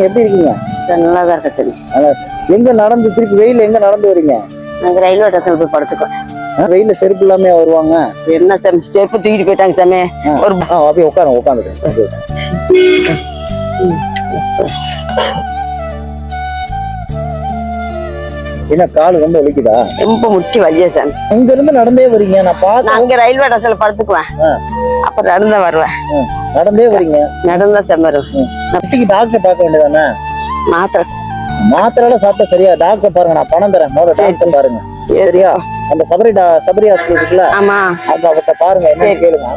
எப்படி இருக்கீங்க? நல்லா தான் இருக்க சரி. எங்க நடந்து திருப்பி வெயில எங்க நடந்து வரீங்க? நாங்க ரயில்வே ஸ்டேஷன் போய் படுத்துக்கோம். வெயில செருப்பு இல்லாம வருவாங்க. என்ன சாமி செருப்பு தூக்கிட்டு போயிட்டாங்க சாமி. ஒரு அப்படியே உட்காந்துட்டு என்ன காலு ரொம்ப வலிக்குதா? ரொம்ப முட்டி வலியா சாமி. இங்க இருந்து நடந்தே வரீங்க? நான் பாத்து அங்க ரயில்வே ஸ்டேஷன்ல படுத்துக்குவேன். அப்புறம் நடந்தா வருவேன். நடந்தே வரீங்க? நடந்தா சாமி வருவேன். டாக்டர் பார்க்க வேண்டியதானே? மாத்திரை சாப்பிட்டா சரியா? டாக்டர் பாருங்க, நான் பணம் தரேன். டாக்டர் பாருங்க சரியா? அந்த சபரி ஹாஸ்பிட்டல் இருக்குல்ல, அந்த அவர்கிட்ட பாருங்க, என்ன கேளுங்க.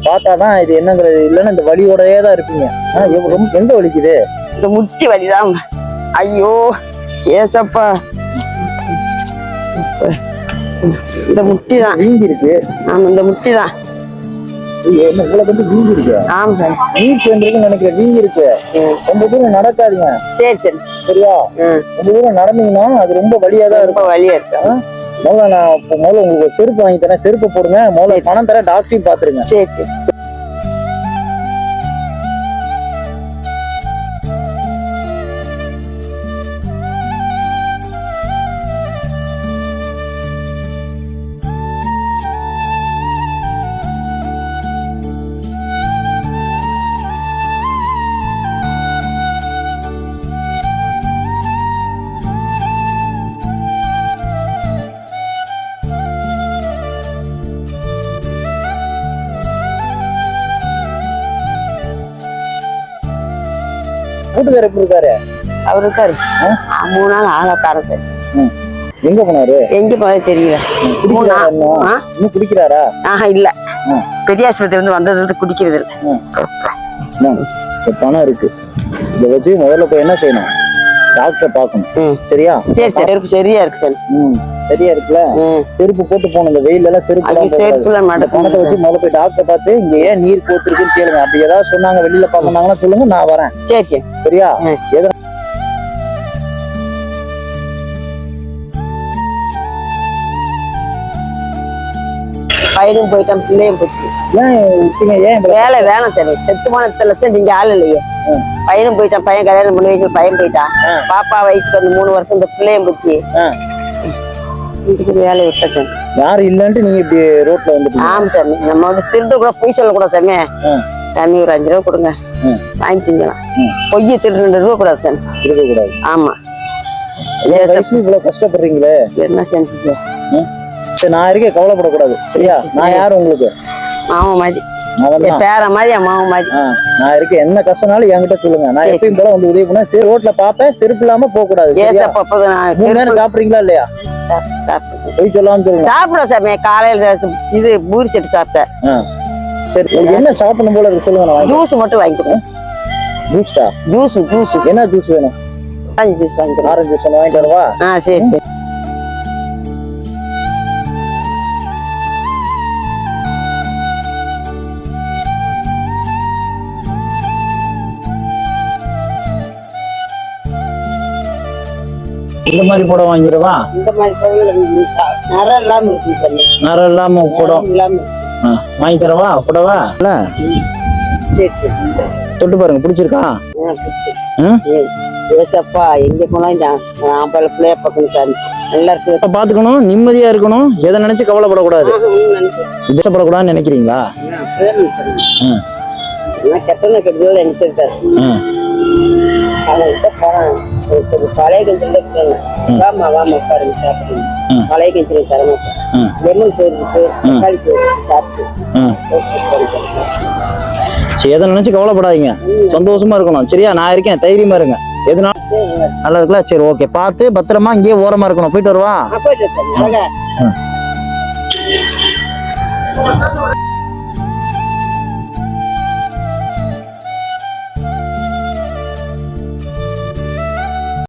பார்த்தாதான் இது என்னங்கிறது. இல்லைன்னா இந்த வலியோடயே தான் இருப்பீங்க. எங்க வலிக்குது? இந்த முட்டி வலிதான். ஐயோ ஏசப்பா, இந்த முட்டி தான் வீங்கி இருக்கு. ஆமா, இந்த முட்டி தான். உங்களை வந்து வீங்கி இருக்கு. ஆமா சார், வீங்கி வந்துருக்குன்னு நினைக்கிறேன். வீங்கி இருக்கு. ரொம்ப தூரம் நடக்காதீங்க. சரி சரி சரியா? ரொம்ப தூரம் நடந்தீங்கன்னா அது ரொம்ப வலியாதான் இருக்கும். வலியா இருக்கு. முதல்ல உங்களுக்கு செருப்பு வாங்கி தரேன். செருப்பு போடுங்க. முதல்ல பணம் தரேன். டாக்டரையும் பாத்துருங்க. சரி சரி. கூட்டுக்காரர் எப்படி இருக்காரு? அவர் இருக்காரு. 3 நாள் ஆளக்காரன் சார். எங்க போனாரு? எங்க போனாரு தெரியல. இன்னும் குடிக்கிறாரா? இல்ல, பெரிய ஆஸ்பத்திரி வந்து வந்தது குடிக்கிறது இல்ல. பணம் இருக்கு. இதை வச்சு முதல்ல போய் என்ன செய்யணும்? டாக்டர் பாக்கணும். சரியா? சரி சரி. சரியா இருக்கு சார். சரியா இருக்குல்ல? செருப்பு போட்டு போகணும். இந்த வெயில எல்லாம் செருப்பு பணத்தை வச்சு முதல்ல போய் டாக்டர் பார்த்து இங்க ஏன் நீர் போத்திருக்குன்னு கேளுங்க. அப்படி ஏதாவது சொன்னாங்க, வெளியில பாக்கணும்னா சொல்லுங்க, நான் வரேன். சரி சரி. சரியா? பையனும் போயிட்டான், பிள்ளையும் போச்சு. ஏன் வேலை வேணாம் சார். செத்து போனதுல நீங்க ஆள் இல்லையே. பையனும் போயிட்டான். பையன் கல்யாணம் பண்ணி வைக்க பையன் போயிட்டான். பாப்பா வயசுக்கு வந்து 3 வருஷம். இந்த பிள்ளையும் போச்சு. வீட்டுக்கு வேலையை விட்டா சார். யாரும் இல்லன்ட்டு நீங்க இப்படி ரோட்ல வந்து? ஆமா சாமி. நம்ம வந்து திருட்டு கூட பொய் சொல்லக்கூடாது சாமி. சாமி ஒரு 5 ரூபா கொடுங்க, வாங்கி திங்கலாம். பொய்ய திருட்டு 2 ரூபா கூடாது சாமி. இருக்க கூடாது. ஆமா. இவ்வளவு கஷ்டப்படுறீங்களே, என்ன செஞ்சு? நான் இருக்கேன், கவலைப்படக்கூடாது. சரியா? நான் யாரு உங்களுக்கு? மாமா மாதிரி, பேர மாதிரி, மாமா மாதிரி நான் இருக்கேன். என்ன கஷ்டம்னாலும் என்கிட்ட சொல்லுங்க. நான் எப்பயும் போல வந்து உதவி பண்ண. சரி, ரோட்ல பாப்பேன். செருப்பு இல்லாம போக கூடாது. சாப்பிடுறீங்களா இல்லையா? போய் சொல்லாம சொல்லுங்க. சாப்பிட சாமி. காலையில இது பூரி செட்டு சாப்பிட்டேன். சரி, என்ன சாப்பிடணும் போல இருக்கு சொல்லுங்க. ஜூஸ் மட்டும் வாங்கிக்கிறேன். ஜூஸ்டா? ஜூஸ் என்ன ஜூஸ் வேணும்? ஆரஞ்சு ஜூஸ் வாங்கிக்கிறேன். ஆரஞ்சு ஜூஸ் வாங்கிட்டு வரவா? சரி சரி. இந்த மாதிரி போட வாங்கிடுவா? இந்த மாதிரி நரம் இல்லாம இருக்கு. நரம் இல்லாம போடும் வாங்கி தரவா? போடவா? சரி சரி. தொட்டு பாருங்க, பிடிச்சிருக்கா? ஏசப்பா, எங்க போனாலும் ஆம்பளை பிள்ளைய பார்க்கணும் சார். நல்லா இருக்கு. பாத்துக்கணும், நிம்மதியா இருக்கணும். எதை நினைச்சு கவலைப்படக்கூடாது, கஷ்டப்படக்கூடாதுன்னு நினைக்கிறீங்களா? கெட்டன கெட்டது நினைச்சிருக்காரு. பழைய கஞ்சில வாமா வாமா பாருங்க சாப்பிடுங்க. பழைய கஞ்சில தரமாட்டேன். லெமன் சோறு இருக்கு, தக்காளி சோறு சாப்பிட்டு. எதை நினைச்சு கவலைப்படாதீங்க, சந்தோஷமா இருக்கணும். சரியா? நான் இருக்கேன், தைரியமா இருங்க. எதுனா நல்லா இருக்குல்ல? சரி, ஓகே. பார்த்து பத்திரமா இங்கேயே ஓரமா இருக்கணும். போயிட்டு வருவா? போயிட்டு